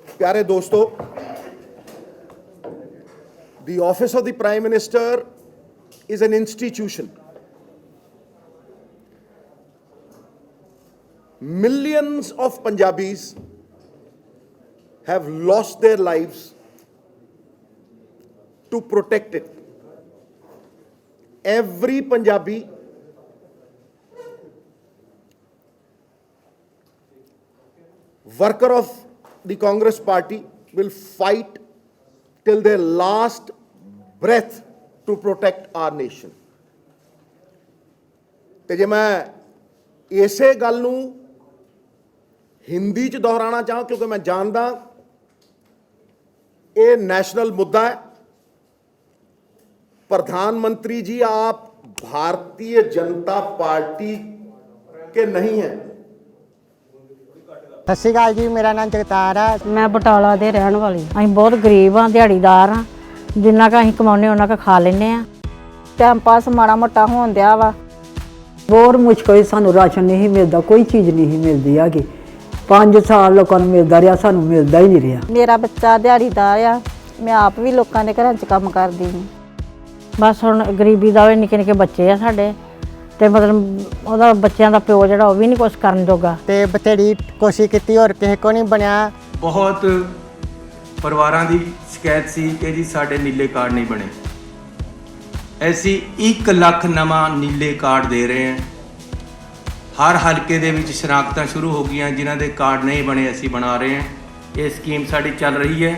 प्यारे दोस्तों, the office of the Prime Minister is an institution. Millions of Punjabis have lost their lives to protect it. Every Punjabi worker of the Congress party will fight till their last breath to protect our nation. ਤੇ ਜੇ ਮੈਂ ਇਸੇ ਗੱਲ ਨੂੰ ਹਿੰਦੀ ਚ ਦੁਹਰਾਉਣਾ ਚਾਹਾਂ ਕਿਉਂਕਿ ਮੈਂ ਜਾਣਦਾ ਇਹ नेशनल मुद्दा है। प्रधानमंत्री जी, आप भारतीय जनता पार्टी के नहीं हैं। ਸਤਿ ਸ਼੍ਰੀ ਅਕਾਲ ਜੀ, ਮੇਰਾ ਨਾਮ ਜਗਤਾਰ ਹੈ। ਮੈਂ ਬਟਾਲਾ ਦੇ ਰਹਿਣ ਵਾਲੀ। ਅਸੀਂ ਬਹੁਤ ਗਰੀਬ ਹਾਂ, ਦਿਹਾੜੀਦਾਰ ਹਾਂ। ਜਿੰਨਾ ਕੁ ਅਸੀਂ ਕਮਾਉਂਦੇ ਉਹਨਾਂ ਕੁ ਖਾ ਲੈਂਦੇ ਹਾਂ। ਟਾਈਮ ਪਾਸ ਮਾੜਾ ਮੋਟਾ ਹੋਣ ਦਿਆ ਵਾ। ਬਹੁਤ ਮੁਸ਼ਕਲ, ਸਾਨੂੰ ਰਾਸ਼ਨ ਨਹੀਂ ਮਿਲਦਾ, ਕੋਈ ਚੀਜ਼ ਨਹੀਂ ਮਿਲਦੀ ਹੈਗੀ। 5 ਸਾਲ ਲੋਕਾਂ ਨੂੰ ਮਿਲਦਾ ਰਿਹਾ, ਸਾਨੂੰ ਮਿਲਦਾ ਹੀ ਨਹੀਂ ਰਿਹਾ। ਮੇਰਾ ਬੱਚਾ ਦਿਹਾੜੀਦਾਰ ਆ, ਮੈਂ ਆਪ ਵੀ ਲੋਕਾਂ ਦੇ ਘਰਾਂ 'ਚ ਕੰਮ ਕਰਦੀ ਹਾਂ। ਬਸ ਹੁਣ ਗਰੀਬੀ ਦਾ ਨਿੱਕੇ ਨਿੱਕੇ ਬੱਚੇ ਆ ਸਾਡੇ, ਤੇ ਮਤਲਬ ਉਹਦਾ ਬੱਚਿਆਂ ਦਾ ਪਿਓ ਜਿਹੜਾ ਉਹ ਵੀ ਨਹੀਂ ਕੁਛ ਕਰਨ ਜੋਗਾ। ਤੇ ਬਥੇਰੀ ਕੋਸ਼ਿਸ਼ ਕੀਤੀ, ਹੋਰ ਕਿਸੇ ਕੋ ਨਹੀਂ ਬਣਿਆ। ਬਹੁਤ ਪਰਿਵਾਰਾਂ ਦੀ ਸ਼ਿਕਾਇਤ ਸੀ ਕਿ ਜੀ ਸਾਡੇ ਨੀਲੇ ਕਾਰਡ ਨਹੀਂ ਬਣੇ। ਅਸੀਂ 1 ਲੱਖ ਨਵਾਂ ਨੀਲੇ ਕਾਰਡ ਦੇ ਰਹੇ ਹਾਂ। ਹਰ ਹਲਕੇ ਦੇ ਵਿੱਚ ਸ਼ਨਾਖਤਾਂ ਸ਼ੁਰੂ ਹੋ ਗਈਆਂ, ਜਿਨ੍ਹਾਂ ਦੇ ਕਾਰਡ ਨਹੀਂ ਬਣੇ ਅਸੀਂ ਬਣਾ ਰਹੇ ਹਾਂ। ਇਹ ਸਕੀਮ ਸਾਡੀ ਚੱਲ ਰਹੀ ਹੈ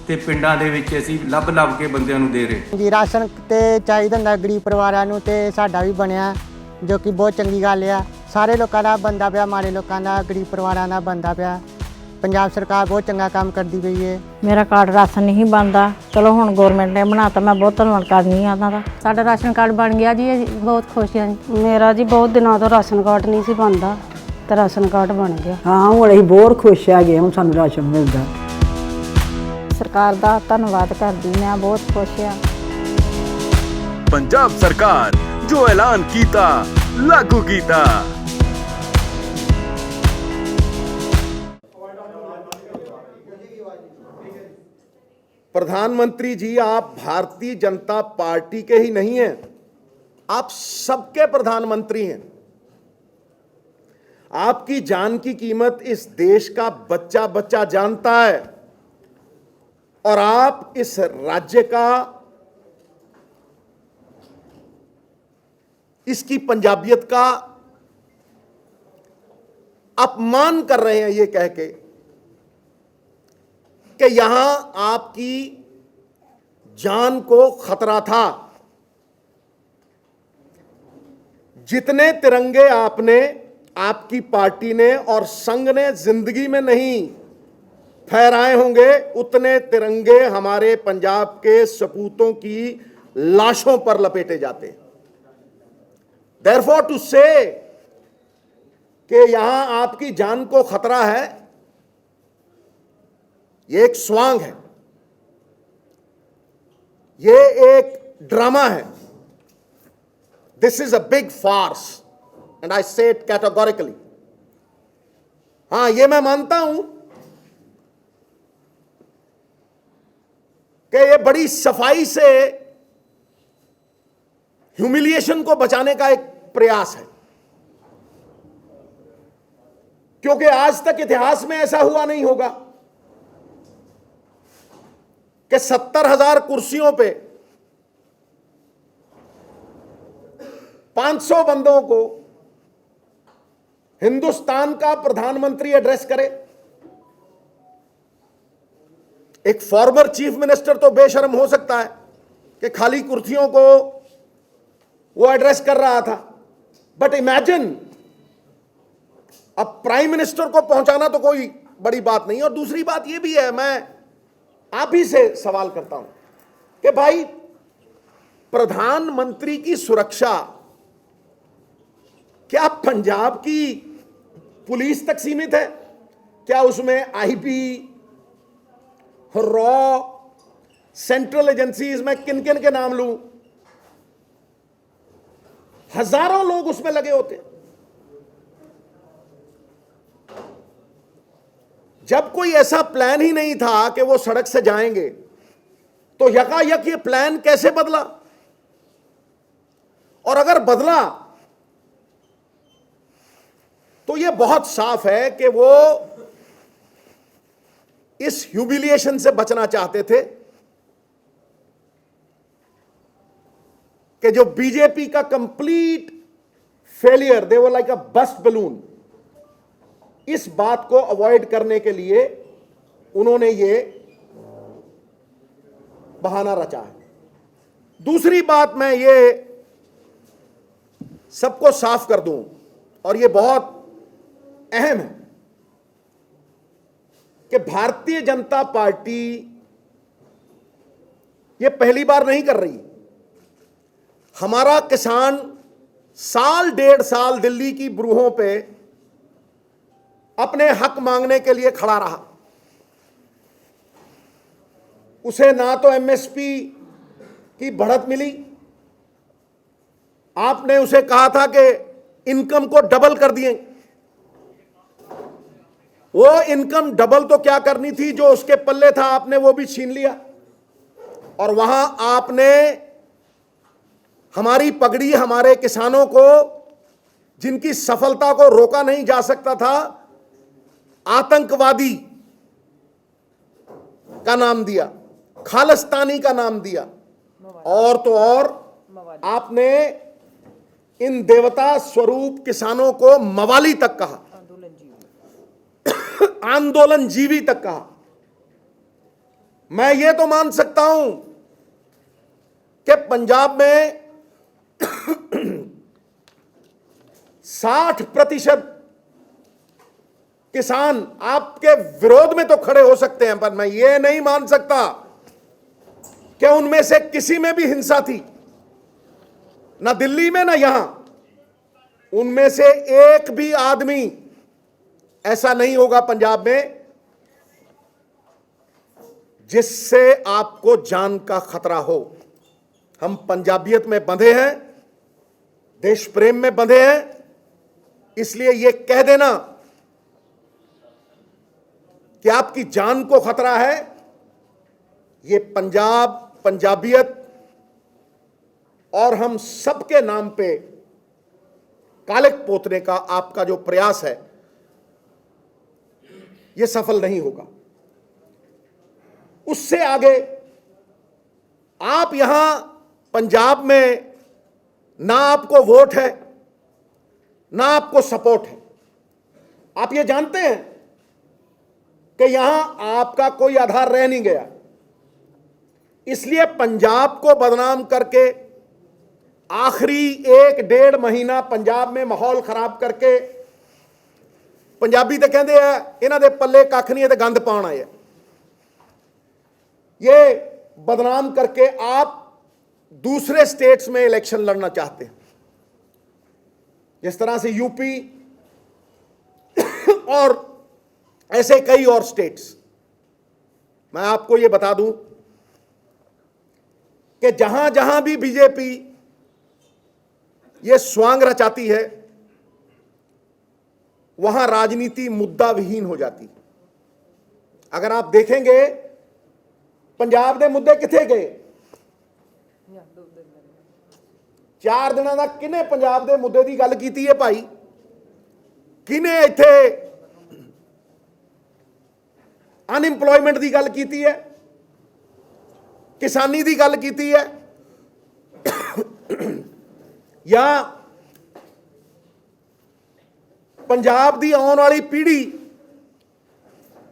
ਤੇ ਪਿੰਡਾਂ ਦੇ ਵਿੱਚ ਅਸੀਂ ਲੱਭ ਕੇ ਬੰਦਿਆਂ ਨੂੰ ਦੇ ਰਹੇ। ਜੀ ਰਾਸ਼ਨ ਤੇ ਚਾਹੀਦਾ ਹੁੰਦਾ ਗਰੀਬ ਪਰਿਵਾਰਾਂ ਨੂੰ, ਤੇ ਸਾਡਾ ਵੀ ਬਣਿਆ, ਜੋ ਕਿ ਬਹੁਤ ਚੰਗੀ ਗੱਲ ਆ। ਸਾਰੇ ਲੋਕਾਂ ਦਾ ਬਣਦਾ ਪਿਆ, ਮਾੜੇ ਲੋਕਾਂ ਦਾ, ਗਰੀਬ ਪਰਿਵਾਰਾਂ ਦਾ ਬਣਦਾ ਪਿਆ। ਪੰਜਾਬ ਸਰਕਾਰ ਬਹੁਤ ਚੰਗਾ ਕੰਮ ਕਰਦੀ ਪਈ ਹੈ। ਮੇਰਾ ਕਾਰਡ ਰਾਸ਼ਨ ਨਹੀਂ ਬਣਦਾ, ਚਲੋ ਹੁਣ ਗਵਰਨਮੈਂਟ ਨੇ ਬਣਾਤਾ, ਮੈਂ ਬਹੁਤ ਧੰਨਵਾਦ ਕਰਨੀ ਆ ਉਹਨਾਂ ਦਾ। ਸਾਡਾ ਰਾਸ਼ਨ ਕਾਰਡ ਬਣ ਗਿਆ ਜੀ, ਬਹੁਤ ਖੁਸ਼ ਹਾਂ। ਮੇਰਾ ਜੀ ਬਹੁਤ ਦਿਨਾਂ ਤੋਂ ਰਾਸ਼ਨ ਕਾਰਡ ਨਹੀਂ ਸੀ ਬਣਦਾ, ਤੇ ਰਾਸ਼ਨ ਕਾਰਡ ਬਣ ਗਿਆ। ਹਾਂ, ਹੁਣ ਅਸੀਂ ਬਹੁਤ ਖੁਸ਼ ਹੈਗੇ, ਹੁਣ ਸਾਨੂੰ ਰਾਸ਼ਨ ਮਿਲਦਾ। ਸਰਕਾਰ ਦਾ ਧੰਨਵਾਦ ਕਰਦੀ, ਮੈਂ ਬਹੁਤ ਖੁਸ਼ ਹਾਂ। पंजाब सरकार जो ऐलान कीता लागू कीता। प्रधानमंत्री जी, आप भारतीय जनता पार्टी के ही नहीं हैं, आप सबके प्रधानमंत्री हैं। आपकी जान की कीमत इस देश का बच्चा बच्चा जानता है, और आप इस राज्य का, इसकी पंजाबियत का अपमान कर रहे हैं ये कह के कि यहां आपकी जान को खतरा था। जितने तिरंगे आपने, आपकी पार्टी ने और संघ ने जिंदगी में नहीं फहराए होंगे, उतने तिरंगे हमारे पंजाब के सपूतों की लाशों पर लपेटे जाते। Therefore to say कि यहां आपकी जान को खतरा है, ये एक स्वांग है, ये एक ड्रामा है। This is a big farce and I say it categorically. हां, ये मैं मानता हूं कि ये बड़ी सफाई से ह्यूमिलिएशन को बचाने का एक प्रयास है, क्योंकि आज तक इतिहास में ऐसा हुआ नहीं होगा कि 70,000 कुर्सियों पे 500 बंदों को हिंदुस्तान का प्रधानमंत्री एड्रेस करे। एक फॉर्मर चीफ मिनिस्टर तो बेशर्म हो सकता है कि खाली कुर्सियों को वो एड्रेस कर रहा था, बट इमेजिन अब प्राइम मिनिस्टर को पहुंचाना तो कोई बड़ी बात नहीं। और दूसरी बात ये भी है, मैं आप ही से सवाल करता हूं कि भाई, प्रधानमंत्री की सुरक्षा क्या पंजाब की पुलिस तक सीमित है? क्या उसमें आईबी, रॉ, सेंट्रल एजेंसीज, में किन किन के नाम लूं? हजारों लोग उसमें लगे होते। जब कोई ऐसा प्लान ही नहीं था कि वो सड़क से जाएंगे, तो यकायक ये प्लान कैसे बदला? और अगर बदला तो ये बहुत साफ है कि वो इस ह्यूमिलिएशन से बचना चाहते थे कि जो बीजेपी का complete failure, they were like a burst balloon, इस बात को अवॉइड करने के लिए उन्होंने ये बहाना रचा है। दूसरी बात मैं ये सबको साफ कर दूं, और ये बहुत अहम है कि भारतीय जनता पार्टी ये पहली बार नहीं कर रही। हमारा किसान साल डेढ़ साल दिल्ली की ब्रूहों पे अपने हक मांगने के लिए खड़ा रहा। उसे ना तो एमएसपी की बढ़त मिली, आपने उसे कहा था कि इनकम को डबल कर दिए। वो इनकम डबल तो क्या करनी थी, जो उसके पल्ले था आपने वो भी छीन लिया। और वहां आपने हमारी पगड़ी, हमारे किसानों को, जिनकी सफलता को रोका नहीं जा सकता था, आतंकवादी का नाम दिया, खालिस्तानी का नाम दिया, और तो और आपने इन देवता स्वरूप किसानों को मवाली तक कहा, आंदोलन जीवी तक कहा। मैं ये तो मान सकता हूं कि पंजाब में 60% किसान आपके विरोध में तो खड़े हो सकते हैं, पर मैं ये नहीं मान सकता कि उनमें से किसी में भी हिंसा थी, ना दिल्ली में ना यहां। उनमें से एक भी आदमी ऐसा नहीं होगा पंजाब में जिससे आपको जान का खतरा हो। हम पंजाबियत में बंधे हैं, देश प्रेम में बंधे हैं, इसलिए यह कह देना कि आपकी जान को खतरा है, यह पंजाब, पंजाबियत और हम सबके नाम पे कालिक पोतने का आपका जो प्रयास है, यह सफल नहीं होगा। उससे आगे आप यहां पंजाब में ना आपको वोट है, ना आपको सपोर्ट है। आप ये जानते हैं कि यहां आपका कोई आधार रह नहीं गया, इसलिए पंजाब को बदनाम करके आखिरी 1-1.5 महीना पंजाब में माहौल खराब करके, पंजाबी तो कहते हैं इन्हां दे पल्ले कख नहीं है, तो गंद पाउण आए। ये बदनाम करके आप दूसरे स्टेट्स में इलेक्शन लड़ना चाहते हैं, जिस तरह से यूपी और ऐसे कई और स्टेट्स। मैं आपको यह बता दूं कि जहां जहां भी बीजेपी ये स्वांग रचाती है, वहां राजनीति मुद्दा विहीन हो जाती। अगर आप देखेंगे पंजाब के मुद्दे किथे गए, 4 दिनों का किने पंजाब के मुद्दे की गल की है भाई? किने इत्थे अनएम्प्लॉयमेंट की गल की है, किसानी की गल की है, या पंजाब की आने वाली पीढ़ी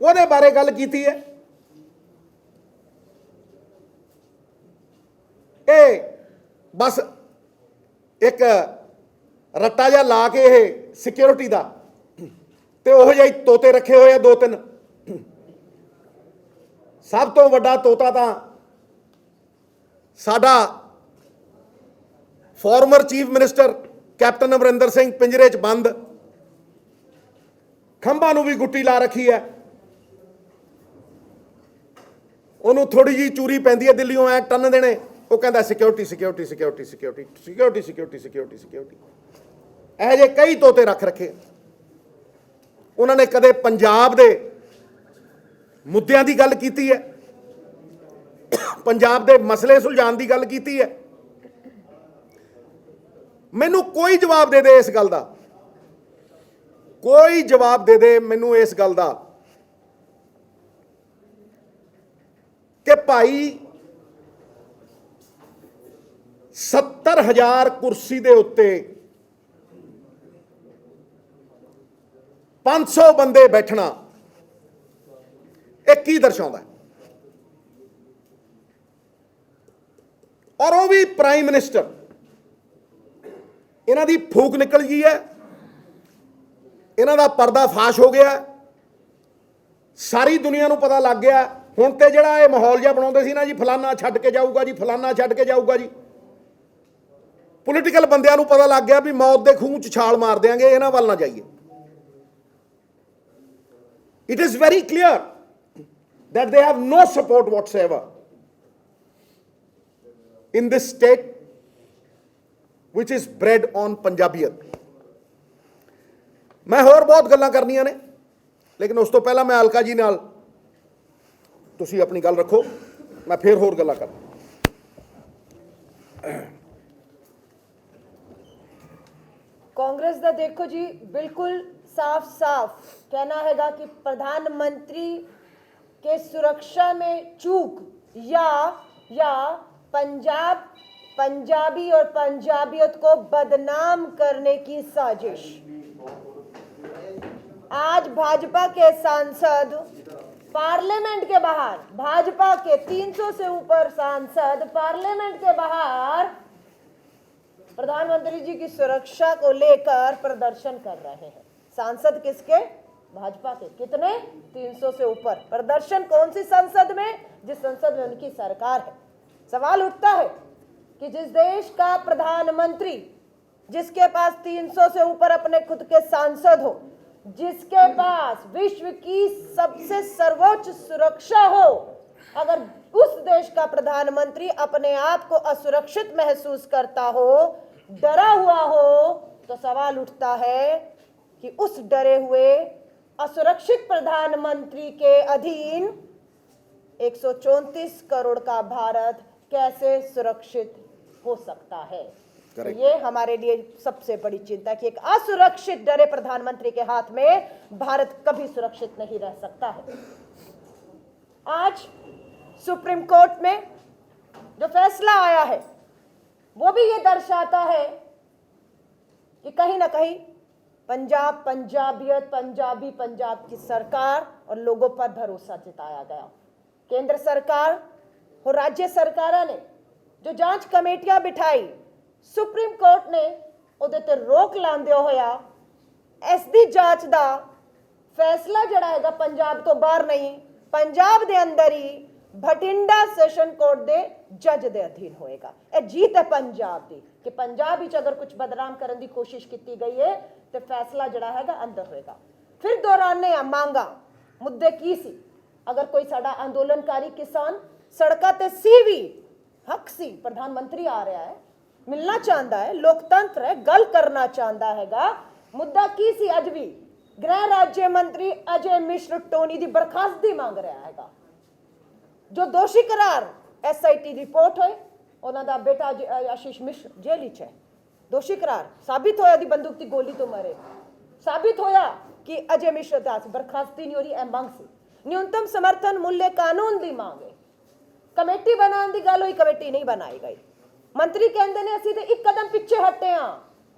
वो बारे गल की है? बस एक रट्टा जा ला के सिक्योरिटी का ते ओह जिहे तोते रखे हुए 2-3। सब तो वड्डा तोता तो साडा former chief minister captain Amarinder Singh पिंजरे च बंद, खंभा नूं भी गुट्टी ला रखी है, उन्होंने थोड़ी जी चूरी पैंदी है दिल्लीों ऐ टन देने, वो कहता security security security security security security security security. यह जे कई तोते रख रखे। उन्होंने कदे पंजाब दे ਮੁੱਦਿਆਂ ਦੀ ਗੱਲ ਕੀਤੀ ਹੈ, ਪੰਜਾਬ ਦੇ ਮਸਲੇ ਸੁਲਝਾਉਣ ਦੀ ਗੱਲ ਕੀਤੀ ਹੈ। ਮੈਨੂੰ ਕੋਈ ਜਵਾਬ ਦੇ ਦੇ ਇਸ ਗੱਲ ਦਾ, ਕੋਈ ਜਵਾਬ ਦੇ ਦੇ ਮੈਨੂੰ ਇਸ ਗੱਲ ਦਾ ਕਿ ਭਾਈ 70,000 ਕੁਰਸੀ ਦੇ ਉੱਤੇ 500 ਬੰਦੇ ਬੈਠਣਾ ਇਹ ਕੀ ਦਰਸਾਉਂਦਾ ਹੈ? ਔਰ ਉਹ ਵੀ ਪ੍ਰਾਈਮ ਮਿਨਿਸਟਰ। ਇਹਨਾਂ ਦੀ ਫੂਕ ਨਿਕਲ ਗਈ ਹੈ, ਇਹਨਾਂ ਦਾ ਪਰਦਾ ਫਾਸ਼ ਹੋ ਗਿਆ, ਸਾਰੀ ਦੁਨੀਆ ਨੂੰ ਪਤਾ ਲੱਗ ਗਿਆ। ਹੁਣ ਤੇ ਜਿਹੜਾ ਇਹ ਮਾਹੌਲ ਜਿਹਾ ਬਣਾਉਂਦੇ ਸੀ ਨਾ ਜੀ, ਫਲਾਨਾ ਛੱਡ ਕੇ ਜਾਊਗਾ ਜੀ, ਫਲਾਨਾ ਛੱਡ ਕੇ ਜਾਊਗਾ ਜੀ, ਪੋਲੀਟੀਕਲ ਬੰਦਿਆਂ ਨੂੰ ਪਤਾ ਲੱਗ ਗਿਆ ਵੀ ਮੌਤ ਦੇ ਖੂਹ 'ਚ ਛਾਲ ਮਾਰ ਦਿਆਂਗੇ, ਇਹਨਾਂ ਵੱਲ ਨਾ ਜਾਈਏ। It is very clear that they have no support whatsoever in this state which is bred on Punjabiyat. मैं होर बहुत गल्लां करनियां ने, लेकिन उस तो पहला मैं अलका जी नाल तुसी अपनी गल रखो, मैं फिर होर गल्लां कर। कांग्रेस दा देखो जी बिल्कुल साफ साफ कहना हैगा कि प्रधानमंत्री के सुरक्षा में चूक या पंजाबी और पंजाबियत को बदनाम करने की साजिश। आज भाजपा के सांसद पार्लियामेंट के बाहर, भाजपा के 300 से ऊपर सांसद पार्लियामेंट के बाहर प्रधानमंत्री जी की सुरक्षा को लेकर प्रदर्शन कर रहे हैं। सांसद किसके? भाजपा के। कितने? 300 से ऊपर। प्रदर्शन कौन सी संसद में? जिस संसद में उनकी सरकार है। सवाल उठता है कि जिस देश का प्रधानमंत्री, जिसके पास 300 से ऊपर अपने खुद के सांसद हो, जिसके पास विश्व की सबसे सर्वोच्च सुरक्षा हो, अगर उस देश का प्रधानमंत्री अपने आप को असुरक्षित महसूस करता हो, डरा हुआ हो, तो सवाल उठता है कि उस डरे हुए असुरक्षित प्रधानमंत्री के अधीन 134 करोड़ का भारत कैसे सुरक्षित हो सकता है। तो ये हमारे लिए सबसे बड़ी चिंता कि एक असुरक्षित डरे प्रधानमंत्री के हाथ में भारत कभी सुरक्षित नहीं रह सकता है। आज सुप्रीम कोर्ट में जो फैसला आया है वो भी ये दर्शाता है कि कहीं ना कहीं पंजाब, पंजाबियत, पंजाब की सरकार और लोगों पर भरोसा जताया गया। केंद्र सरकार और राज्य सरकारों ने जो जांच कमेटियां बिठाई, सुप्रीम कोर्ट ने ਉਹਦੇ ਤੇ रोक लांदे होया ਐਸਦੀ ਜਾਂਚ ਦਾ फैसला जड़ा हैगा पंजाब तो बाहर नहीं, पंजाब दे अंदर ही भटिंडा सैशन कोर्ट दे जज दे अधीन होएगा। ये जीत है पंजाब दी कि पंजाब विच अगर कुछ बदनाम करने की कोशिश की गई है तो फैसला जड़ा हैगा अंदर होएगा। फिर दोहराने आ मांगा मुद्दे की सी, अगर कोई साडा अंदोलनकारी किसान सड़का ते सी भी हक सी, प्रधानमंत्री आ रहा है, मिलना चाहता है, लोकतंत्र है, गल करना चाहता हैगा। मुद्दा की सी? अज भी गृह राज्य मंत्री अजय मिश्र टोनी की बर्खास्तगी मांग रहा हैगा। जो दोषी करार SIT रिपोर्ट होए, उन्होंने बेटा आशीष मिश्र जेल च है, दोषी करार साबित होया, दी बंदूक की गोली तो मरे, साबित होया कि अजय मिश्र दास बर्खास्तगी नहीं हो रही। मांग सी न्यूनतम समर्थन मूल्य कानून की मांग है, कमेटी बनाने की गल हुई, कमेटी नहीं बनाई गई। मंत्री कहते हैं असीं ते एक कदम पिछे हटे हाँ,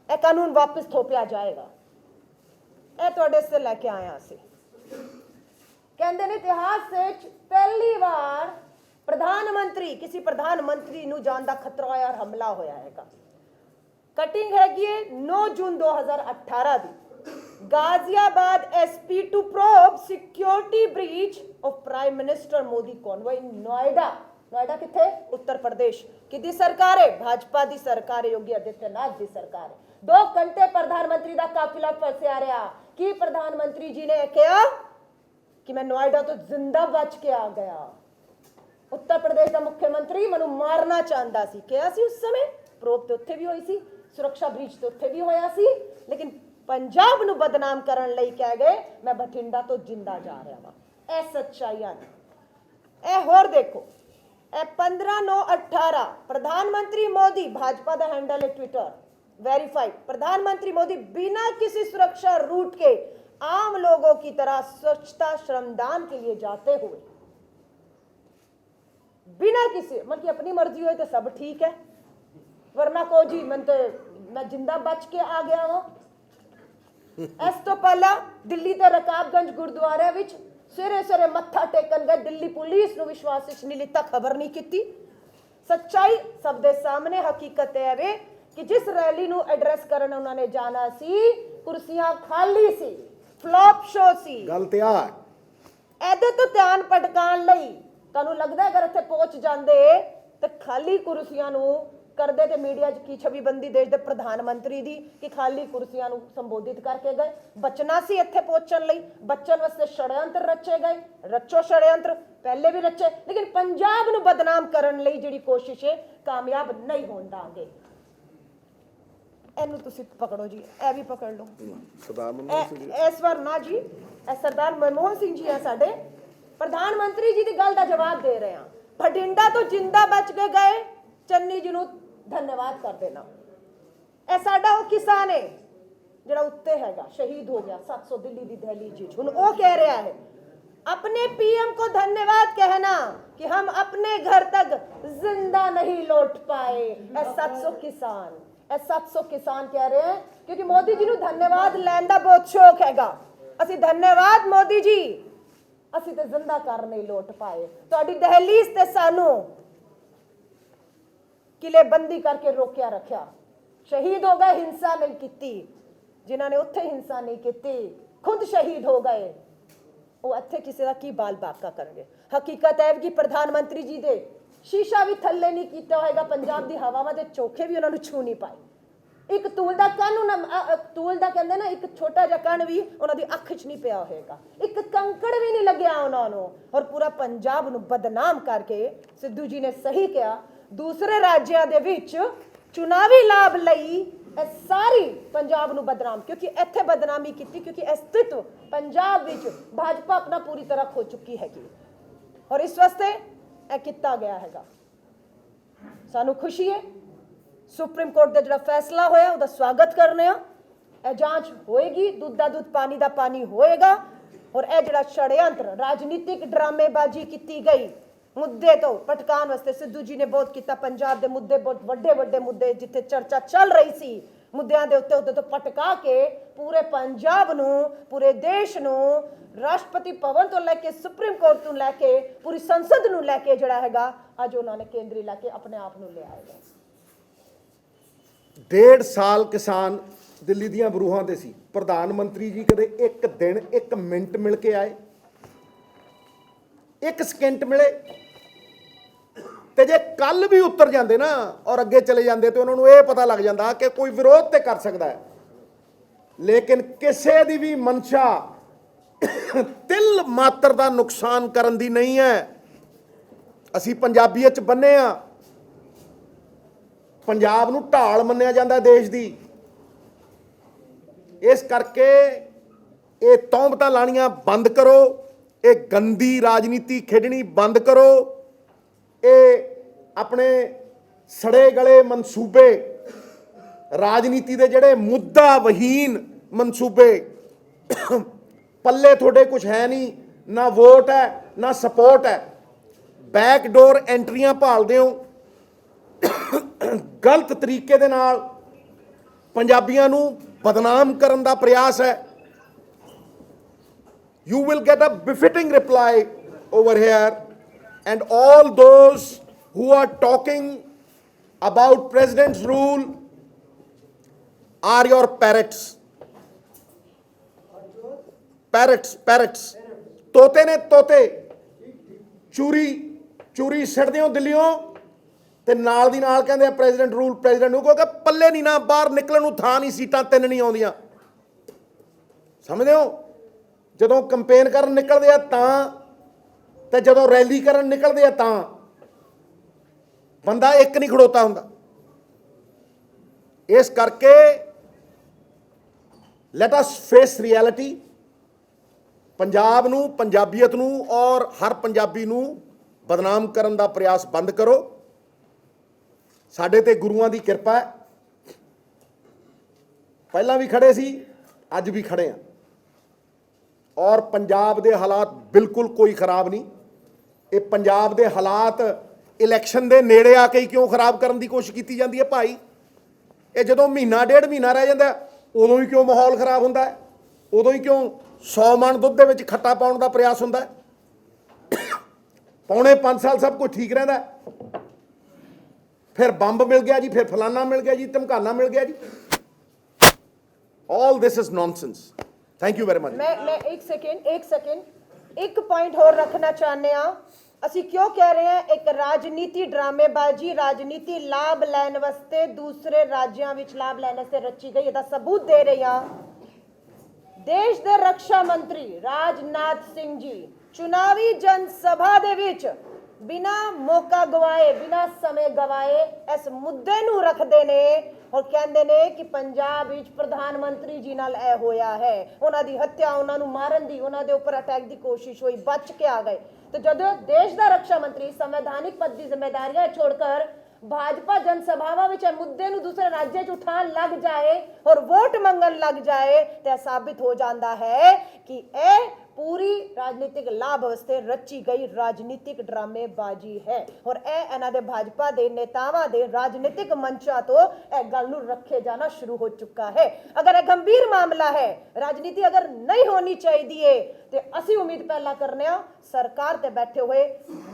यह कानून वापस थोपिया जाएगा। यह तुहाडे से लैके आए असीं। कहते हैं इतिहास से पहली बार प्रधानमंत्री, किसी प्रधानमंत्री नूं जान दा खतरा होया और हमला होया हैगा। कटिंग हैगी 9 जून 2018 दी, Ghaziabad SP to probe security breach of prime minister Modi convoy Noida. Noida किथे? उत्तर प्रदेश। किदी सरकार है? भाजपा दी सरकार है, योगी आदित्यनाथ दी सरकार है। 2 घंटे प्रधानमंत्री दा काफिला फसिया रहा कि प्रधानमंत्री जी ने कहा कि मैं नोएडा तो जिंदा बच के आ गया। उत्तर प्रदेश का मुख्यमंत्री मनु मारना चाहता सी, क्या सी उस समय प्रोब तो उत्थे भी हुई सी, सुरक्षा ब्रीच तो उत्थे भी होया सी, लेकिन पंजाब नू बदनाम करन लई कह गए मैं बठिंडा तो जिंदा जा रहा वा। ਇਹ ਸੱਚਾਈਆਂ ਨੇ। ਇਹ ਹੋਰ ਦੇਖੋ, ਇਹ 15/9/18 प्रधानमंत्री मोदी, भाजपा का हैंडल है ट्विटर, वेरीफाइड, प्रधानमंत्री मोदी बिना किसी सुरक्षा रूट के आम लोगों की तरह स्वच्छता श्रमदान के लिए जाते हुए, बिना किसी मतलब की अपनी मर्जी हो तो सब ठीक है, वरना को जी मैं जिंदा बच के आ गया हूं। इस तो पहला दिल्ली के रकाबगंज गुरुद्वारे विच सवेरे सवेरे मत्था टेकन गए, दिल्ली पुलिस नूं विश्वास विच नहीं लिता, खबर नहीं की। सच्चाई सब दे सामने, हकीकत है वे कि जिस रैली नूं एड्रेस करन उन्होंने जाना सी, कुर्सियां खाली सी, फ्लॉप शो सी। गल ते आ ਇਹਦੇ ਤੋਂ ਧਿਆਨ ਭਟਕਾਉਣ ਲਈ ਤੁਹਾਨੂੰ ਲੱਗਦਾ ਅਗਰ ਇੱਥੇ ਪਹੁੰਚ ਜਾਂਦੇ ਤੇ ਖਾਲੀ ਕੁਰਸੀਆਂ ਨੂੰ ਕਰਦੇ ਤੇ ਮੀਡੀਆ 'ਚ ਕੀ ਛਵੀਬੰਦੀ ਦੇਸ਼ ਦੇ ਪ੍ਰਧਾਨ ਮੰਤਰੀ ਦੀ ਕਿ ਖਾਲੀ ਕੁਰਸੀਆਂ ਨੂੰ ਸੰਬੋਧਿਤ ਕਰਕੇ ਗਏ। ਬਚਣਾ ਸੀ ਇੱਥੇ ਪਹੁੰਚਣ ਲਈ, ਬਚਣ ਵਾਸਤੇ षड्यंत्र ਰਚੇ ਗਏ। ਰਚੋ षड्यंत्र, ਪਹਿਲੇ ਵੀ ਰਚੇ, ਲੇਕਿਨ ਪੰਜਾਬ ਨੂੰ ਬਦਨਾਮ ਕਰਨ ਲਈ ਜਿਹੜੀ ਕੋਸ਼ਿਸ਼ ਹੈ ਕਾਮਯਾਬ ਨਹੀਂ ਹੋਣ ਦਾਂਗੇ। ਇਹਨੂੰ ਤੁਸੀਂ ਪਕੜੋ ਜੀ, ਇਹ ਵੀ ਪਕੜ ਲਓ। ਸਰਦਾਰ ਮਨਮੋਹਨ ਸਿੰਘ ਇਸ ਵਾਰ ਨਾ ਜੀ, ਇਹ ਸਰਦਾਰ ਮਨਮੋਹਨ ਸਿੰਘ ਜੀ ਆ ਸਾਡੇ ਪ੍ਰਧਾਨ ਮੰਤਰੀ ਜੀ ਦੀ ਗੱਲ ਦਾ ਜਵਾਬ ਦੇ ਰਹੇ ਆ। ਬਠਿੰਡਾ ਤੋਂ ਜਿੰਦਾ ਬਚ ਕੇ ਗਏ ਚੰਨੀ ਜੀ ਨੂੰ ਧੰਨਵਾਦ ਕਰ ਦੇਣਾ। ਇਹ ਸਾਡਾ ਉਹ ਕਿਸਾਨ ਹੈ ਜਿਹੜਾ ਉੱਤੇ ਹੈਗਾ, ਸ਼ਹੀਦ ਹੋ ਗਿਆ 700 ਦਿੱਲੀ ਦੀ ਦਹਿਲੀ ਜੀ। ਹੁਣ ਉਹ ਕਹਿ ਰਿਹਾ ਹੈ अपने पीएम को धन्यवाद कहना कि हम अपने घर तक जिंदा नहीं लौट पाए। 700 किसान कह रहे हैं क्योंकि मोदी जी ਨੂੰ ਧੰਨਵਾਦ ਲੈਣ ਦਾ ਬਹੁਤ ਸ਼ੌਕ ਹੈਗਾ। ਅਸੀਂ ਧੰਨਵਾਦ ਮੋਦੀ ਜੀ, ਅਸੀਂ ਤੇ ਜ਼ਿੰਦਾ ਕਰ ਨਹੀਂ ਲੋਟ ਪਾਏ। ਤੁਹਾਡੀ ਦਹਲੀਜ਼ ਤੇ ਸਾਨੂੰ ਕਿਲੇਬੰਦੀ ਕਰਕੇ ਰੋਕਿਆ ਰੱਖਿਆ। ਸ਼ਹੀਦ ਹੋ ਗਏ, ਹਿੰਸਾ ਨਹੀਂ ਕੀਤੀ। ਜਿਨ੍ਹਾਂ ਨੇ ਉੱਥੇ ਹਿੰਸਾ ਨਹੀਂ ਕੀਤੀ ਖੁਦ ਸ਼ਹੀਦ ਹੋ ਗਏ, ਉਹ ਇੱਥੇ ਕਿਸੇ ਦਾ ਕੀ ਬਾਲ ਬਾਕਾ ਕਰਨਗੇ। ਹਕੀਕਤ ਹੈ ਕਿ ਪ੍ਰਧਾਨ ਮੰਤਰੀ ਜੀ ਦੇ ਸ਼ੀਸ਼ਾ ਵੀ ਥੱਲੇ ਨਹੀਂ ਕੀਤਾ ਹੋਏਗਾ, ਪੰਜਾਬ ਦੀ ਹਵਾਵਾਂ ਦੇ ਚੋਖੇ ਵੀ ਉਹਨਾਂ ਨੂੰ ਛੂ ਨਹੀਂ ਪਾਏ। ਇੱਕ ਤੂਲ ਦਾ ਕੰਨ ਤੂਲ ਦਾ ਕਹਿੰਦੇ ਨਾ, ਇੱਕ ਛੋਟਾ ਜਿਹਾ ਕੰਨ ਵੀ ਉਹਨਾਂ ਦੀ ਅੱਖ 'ਚ ਨਹੀਂ ਪਿਆ ਹੋਏਗਾ, ਇੱਕ ਕੰਕੜ ਵੀ ਨਹੀਂ ਲੱਗਿਆ ਉਹਨਾਂ ਨੂੰ। ਔਰ ਪੂਰਾ ਪੰਜਾਬ ਨੂੰ ਬਦਨਾਮ ਕਰਕੇ ਸਿੱਧੂ ਜੀ ਨੇ ਸਹੀ ਕਿਹਾ, ਦੂਸਰੇ ਰਾਜਾਂ ਦੇ ਵਿੱਚ ਚੁਣਾਵੀ ਲਾਭ ਲਈ ਇਹ ਸਾਰੀ ਪੰਜਾਬ ਨੂੰ ਬਦਨਾਮ, ਕਿਉਂਕਿ ਇੱਥੇ ਬਦਨਾਮੀ ਕੀਤੀ ਕਿਉਂਕਿ ਅਸਤਿਤਵ ਪੰਜਾਬ ਵਿੱਚ ਭਾਜਪਾ ਆਪਣਾ ਪੂਰੀ ਤਰ੍ਹਾਂ ਖੋ ਚੁੱਕੀ ਹੈਗੀ। ਔਰ ਇਸ ਵਾਸਤੇ ਇਹ ਕੀਤਾ ਗਿਆ ਹੈਗਾ। ਸਾਨੂੰ ਖੁਸ਼ੀ ਹੈ ਸੁਪਰੀਮ ਕੋਰਟ ਦਾ ਜਿਹੜਾ ਫੈਸਲਾ ਹੋਇਆ ਉਹਦਾ ਸਵਾਗਤ ਕਰਨੇ ਆ। ਇਹ ਜਾਂਚ ਹੋਏਗੀ, ਦੁੱਧ ਦਾ ਦੁੱਧ ਪਾਣੀ ਦਾ ਪਾਣੀ ਹੋਏਗਾ। ਔਰ ਇਹ ਜਿਹੜਾ षड्यंत्र ਰਾਜਨੀਤਿਕ ਡਰਾਮੇਬਾਜ਼ੀ ਕੀਤੀ ਗਈ ਮੁੱਦੇ ਤੋਂ ਭਟਕਾਉਣ ਵਾਸਤੇ ਸਿੱਧੂ ਜੀ ਨੇ ਬਹੁਤ ਕੀਤਾ। ਪੰਜਾਬ ਦੇ ਮੁੱਦੇ ਬਹੁਤ ਵੱਡੇ ਵੱਡੇ ਮੁੱਦੇ ਜਿੱਥੇ ਚਰਚਾ ਚੱਲ ਰਹੀ ਸੀ, ਮੁੱਦਿਆਂ ਦੇ ਉੱਤੇ ਉਹਦੇ ਤੋਂ ਭਟਕਾ ਕੇ ਪੂਰੇ ਪੰਜਾਬ ਨੂੰ, ਪੂਰੇ ਦੇਸ਼ ਨੂੰ, ਰਾਸ਼ਟਰਪਤੀ ਭਵਨ ਤੋਂ ਲੈ ਕੇ ਸੁਪਰੀਮ ਕੋਰਟ ਤੋਂ ਲੈ ਕੇ ਪੂਰੀ ਸੰਸਦ ਨੂੰ ਲੈ ਕੇ ਜਿਹੜਾ ਹੈਗਾ ਅੱਜ ਉਹਨਾਂ ਨੇ ਕੇਂਦਰੀ ਲੈ ਕੇ ਆਪਣੇ ਆਪ ਨੂੰ ਲਿਆਏਗਾ। 1.5 ਸਾਲ ਕਿਸਾਨ ਦਿੱਲੀ ਦੀਆਂ ਬਰੂਹਾਂ ਤੇ ਸੀ। ਪ੍ਰਧਾਨ ਮੰਤਰੀ ਜੀ ਕਦੇ ਇੱਕ ਦਿਨ 1 ਮਿੰਟ ਮਿਲ ਕੇ ਆਏ? 1 ਸਕਿੰਟ ਮਿਲੇ? ਤੇ ਜੇ ਕੱਲ ਵੀ ਉਤਰ ਜਾਂਦੇ ਨਾ ਔਰ ਅੱਗੇ ਚਲੇ ਜਾਂਦੇ ਤੇ ਉਹਨਾਂ ਨੂੰ ਇਹ ਪਤਾ ਲੱਗ ਜਾਂਦਾ ਕਿ ਕੋਈ ਵਿਰੋਧ ਤੇ ਕਰ ਸਕਦਾ ਹੈ, ਲੇਕਿਨ ਕਿਸੇ ਦੀ ਵੀ ਮਨਸ਼ਾ ਤਿਲ ਮਾਤਰ ਦਾ ਨੁਕਸਾਨ ਕਰਨ ਦੀ ਨਹੀਂ ਹੈ। ਅਸੀਂ ਪੰਜਾਬੀਅਤ 'ਚ ਬੰਨੇ ਆ। ਪੰਜਾਬ ਨੂੰ ਢਾਲ ਮੰਨਿਆ ਜਾਂਦਾ ਦੇਸ਼ ਦੀ। ਇਸ ਕਰਕੇ ਇਹ ਤੌਹਮਤਾਂ ਲਾਣੀਆਂ ਬੰਦ ਕਰੋ, ਇਹ ਗੰਦੀ ਰਾਜਨੀਤੀ ਖੇਡਣੀ ਬੰਦ ਕਰੋ। ਇਹ ਆਪਣੇ ਸੜੇ ਗਲੇ ਮਨਸੂਬੇ, ਰਾਜਨੀਤੀ ਦੇ ਜਿਹੜੇ ਮੁੱਦਾ ਵਹੀਨ ਮਨਸੂਬੇ, ਪੱਲੇ ਤੁਹਾਡੇ ਕੁਝ ਹੈ ਨਹੀਂ, ਨਾ ਵੋਟ ਹੈ ਨਾ ਸਪੋਰਟ ਹੈ, ਬੈਕਡੋਰ ਐਂਟਰੀਆਂ ਭਾਲਦੇ ਹੋ, ਗਲਤ ਤਰੀਕੇ ਦੇ ਨਾਲ ਪੰਜਾਬੀਆਂ ਨੂੰ ਬਦਨਾਮ ਕਰਨ ਦਾ ਪ੍ਰਯਾਸ ਹੈ। You will get a befitting reply over here, and all those who are talking about president's rule are your parrots. Parrots. ਤੋਤੇ ਨੇ ਤੋਤੇ। ਚੂਰੀ ਛੱਡਦੇ ਹੋ ਦਿੱਲੀੋਂ ਤੇ ਨਾਲ ਦੀ ਨਾਲ ਕਹਿੰਦੇ ਆ ਪ੍ਰੈਜ਼ੀਡੈਂਟ ਰੂਲ, ਪ੍ਰੈਜ਼ੀਡੈਂਟ ਨੂੰ, ਕਿਉਂਕਿ ਪੱਲੇ ਨਹੀਂ ਨਾ, ਬਾਹਰ ਨਿਕਲਣ ਨੂੰ ਥਾਂ ਨਹੀਂ, ਸੀਟਾਂ 3 ਨਹੀਂ ਆਉਂਦੀਆਂ। ਸਮਝਦੇ ਹੋ? ਜਦੋਂ ਕੰਪੇਨ ਕਰਨ ਨਿਕਲਦੇ ਆ ਤਾਂ, ਤੇ ਜਦੋਂ ਰੈਲੀ ਕਰਨ ਨਿਕਲਦੇ ਆ ਤਾਂ ਬੰਦਾ ਇੱਕ ਨਹੀਂ ਖੜੋਤਾ ਹੁੰਦਾ। ਇਸ ਕਰਕੇ let us face reality. Punjab ਨੂੰ, ਪੰਜਾਬੀਅਤ ਨੂੰ ਔਰ ਹਰ ਪੰਜਾਬੀ ਨੂੰ ਬਦਨਾਮ ਕਰਨ ਦਾ ਪ੍ਰਯਾਸ ਬੰਦ ਕਰੋ। ਸਾਡੇ ਤੇ ਗੁਰੂਆਂ ਦੀ ਕਿਰਪਾ ਹੈ, ਪਹਿਲਾਂ ਵੀ ਖੜੇ ਸੀ, ਅੱਜ ਵੀ ਖੜੇ ਹਾਂ, ਔਰ ਪੰਜਾਬ ਦੇ ਹਾਲਾਤ ਬਿਲਕੁਲ ਕੋਈ ਖਰਾਬ ਨਹੀਂ। ਇਹ ਪੰਜਾਬ ਦੇ ਹਾਲਾਤ ਇਲੈਕਸ਼ਨ ਦੇ ਨੇੜੇ ਆ ਕੇ ਕਿਉਂ ਖਰਾਬ ਕਰਨ ਦੀ ਕੋਸ਼ਿਸ਼ ਕੀਤੀ ਜਾਂਦੀ ਹੈ ਭਾਈ? ਇਹ ਜਦੋਂ ਮਹੀਨਾ ਡੇਢ ਮਹੀਨਾ ਰਹਿ ਜਾਂਦਾ ਉਦੋਂ ਹੀ ਕਿਉਂ ਮਾਹੌਲ ਖਰਾਬ ਹੁੰਦਾ ਹੈ? ਉਦੋਂ ਹੀ ਕਿਉਂ 100 ਮਣ ਦੁੱਧ ਦੇ ਵਿੱਚ ਖੱਟਾ ਪਾਉਣ ਦਾ ਪ੍ਰਯਾਸ ਹੁੰਦਾ ਹੈ? ਪੌਣੇ 5 ਸਾਲ ਸਭ ਕੁਝ ਠੀਕ ਰਹਿੰਦਾ, ਫਿਰ ਬੰਬ ਮਿਲ ਗਿਆ ਜੀ, ਫਿਰ ਫਲਾਨਾ ਮਿਲ ਗਿਆ ਜੀ, ਧਮਕਾਨਾ ਮਿਲ ਗਿਆ ਜੀ। All this is nonsense. Thank you very much. मैं एक सेकेंड एक पॉइंट होर रखना चाहते हैं। ਅਸੀਂ ਕਿਉਂ ਕਹਿ ਰਹੇ ਹਾਂ ਇੱਕ ਰਾਜਨੀਤੀ ਡਰਾਮੇਬਾਜ਼ੀ, ਰਾਜਨੀਤੀ ਲਾਭ ਲੈਣ ਵਾਸਤੇ ਦੂਸਰੇ ਰਾਜਾਂ ਵਿੱਚ ਲਾਭ ਲੈਣ ਵਾਸਤੇ ਰਚੀ ਗਈ, ਇਹਦਾ ਸਬੂਤ ਦੇ ਰਹੇ ਹਾਂ। ਦੇਸ਼ ਦੇ ਰੱਖਿਆ ਮੰਤਰੀ ਰਾਜਨਾਥ ਸਿੰਘ ਜੀ ਚੁਣਾਵੀ ਜਨ ਸਭਾ ਦੇ ਵਿੱਚ ਬਿਨਾ ਮੌਕਾ ਗਵਾਏ, ਬਿਨਾ ਸਮੇਂ ਗਵਾਏ ਇਸ ਮੁੱਦੇ ਨੂੰ ਰੱਖਦੇ ਨੇ ਔਰ ਕਹਿੰਦੇ ਨੇ ਕਿ ਪੰਜਾਬ ਵਿੱਚ ਪ੍ਰਧਾਨ ਮੰਤਰੀ ਜੀ ਨਾਲ ਇਹ ਹੋਇਆ ਹੈ, ਉਹਨਾਂ ਦੀ ਹੱਤਿਆ, ਉਹਨਾਂ ਨੂੰ ਮਾਰਨ ਦੀ, ਉਹਨਾਂ ਦੇ ਉੱਪਰ ਅਟੈਕ ਦੀ ਕੋਸ਼ਿਸ਼ ਹੋਈ, ਬਚ ਕੇ ਆ ਗਏ। तो ਜਦੋਂ देश का रक्षा मंत्री संवैधानिक पद की जिम्मेदारियां छोड़कर भाजपा जनसभावां विच मुद्दे नूं दूसरे राज्य च उठाण लग जाए और वोट मंगण लग जाए तो साबित हो जाता है कि यह पूरी राजनीतिक लाभ वास्ते रची गई राजनीतिक ड्रामेबाजी है और यह इन्हां दे भाजपा के नेतावां दे राजनीतिक मंचां तो यह गल नूं रखे जाना शुरू हो चुका है। अगर यह गंभीर मामला है, राजनीति अगर नहीं होनी चाहिए तो असी उम्मीद पहला करने सरकार ते बैठे हुए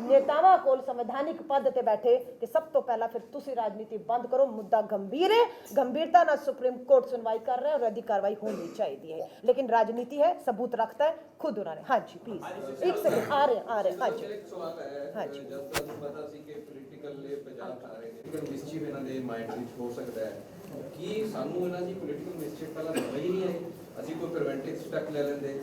नेतावां कोल संवैधानिक पद ते बैठे कि सब तो पहला फिर तुसी राजनीति बंद करो। मुद्दा गंभीर है, गंभीरता ना सुप्रीम कोर्ट सुनवाई कर रहा है और यदि कार्रवाई होनी चाहिए है, लेकिन राजनीति है, सबूत रखता है खुद उन्होंने। हाँ जी प्लीज एक सेकंड, आ रहे हाँ जी हाँ जी। ਮਿਸਚੀਫ ਇਹਨਾਂ ਦੇ ਮਾਈਂਡ ਵਿੱਚ ਹੋ ਸਕਦਾ ਹੈ ਕਿ ਸਾਨੂੰ ਇਹਨਾਂ ਦੀ ਪੋਲੀਟੀਕਲ ਮਿਸਚੀਫ ਪਹਿਲਾਂ ਸਮਝ ਹੀ ਨਹੀਂ ਆਈ, ਅਸੀਂ ਕੋਈ ਪ੍ਰੀਵੈਂਟਿਵ ਸਟੈਪ ਲੈ ਲੈਂਦੇ